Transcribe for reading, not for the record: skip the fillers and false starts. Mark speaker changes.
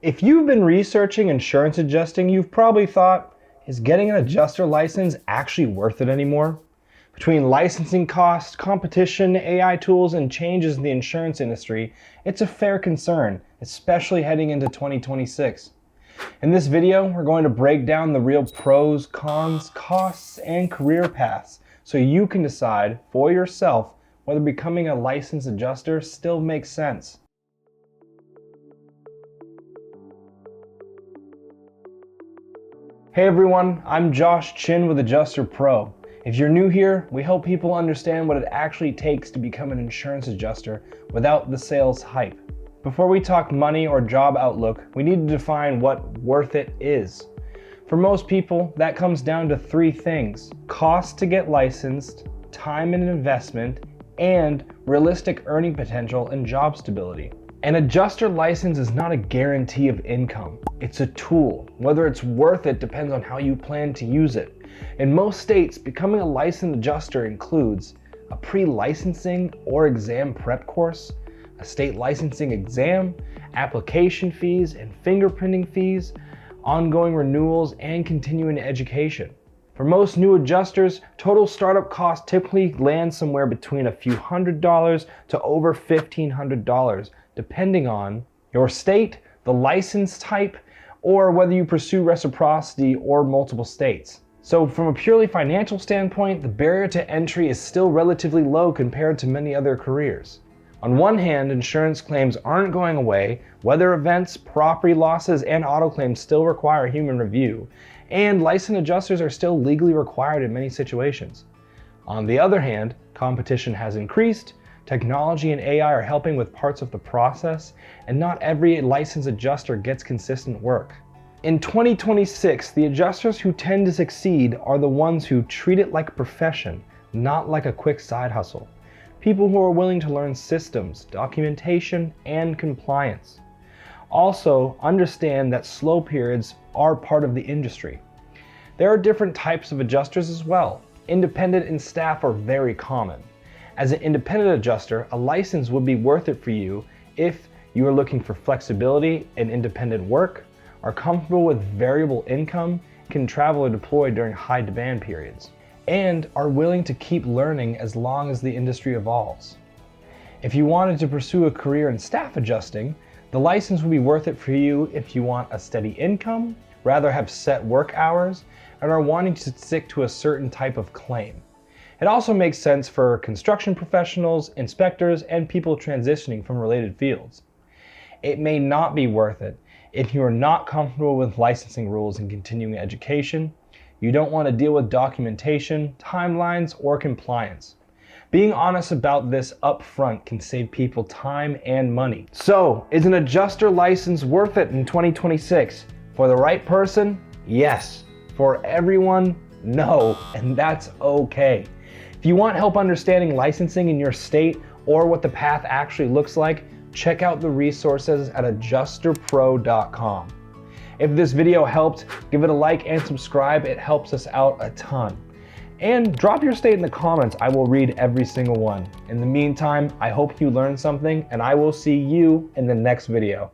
Speaker 1: If you've been researching insurance adjusting, you've probably thought, is getting an adjuster license actually worth it anymore? Between licensing costs, competition, AI tools, and changes in the insurance industry, it's a fair concern, especially heading into 2026. In this video, we're going to break down the real pros, cons, costs, and career paths so you can decide for yourself whether becoming a licensed adjuster still makes sense. Hey everyone, I'm Josh Chin with AdjusterPro. If you're new here, we help people understand what it actually takes to become an insurance adjuster without the sales hype. Before we talk money or job outlook, we need to define what worth it is. For most people, that comes down to three things: cost to get licensed, time and investment, and realistic earning potential and job stability. An adjuster license is not a guarantee of income. It's a tool. Whether it's worth it depends on how you plan to use it. In most states, becoming a licensed adjuster includes a pre-licensing or exam prep course, a state licensing exam, application fees and fingerprinting fees, ongoing renewals, and continuing education. For most new adjusters, total startup costs typically land somewhere between a few $100s to over $1,500, depending on your state, the license type, or whether you pursue reciprocity or multiple states. So from a purely financial standpoint, the barrier to entry is still relatively low compared to many other careers. On one hand, insurance claims aren't going away, weather events, property losses, and auto claims still require human review, and licensed adjusters are still legally required in many situations. On the other hand, competition has increased, technology and AI are helping with parts of the process, and not every licensed adjuster gets consistent work. In 2026, the adjusters who tend to succeed are the ones who treat it like a profession, not like a quick side hustle. People who are willing to learn systems, documentation, and compliance. Also, understand that slow periods are part of the industry. There are different types of adjusters as well. Independent and staff are very common. As an independent adjuster, a license would be worth it for you if you are looking for flexibility and independent work, are comfortable with variable income, can travel or deploy during high demand periods, and are willing to keep learning as long as the industry evolves. If you wanted to pursue a career in staff adjusting, the license would be worth it for you if you want a steady income, rather have set work hours, and are wanting to stick to a certain type of claim. It also makes sense for construction professionals, inspectors, and people transitioning from related fields. It may not be worth it if you are not comfortable with licensing rules and continuing education, you don't want to deal with documentation, timelines, or compliance. Being honest about this up front can save people time and money. So, is an adjuster license worth it in 2026? For the right person, yes. For everyone, no, and that's okay. If you want help understanding licensing in your state or what the path actually looks like, check out the resources at AdjusterPro.com. If this video helped, give it a like and subscribe. It helps us out a ton. And drop your state in the comments. I will read every single one. In the meantime, I hope you learned something, and I will see you in the next video.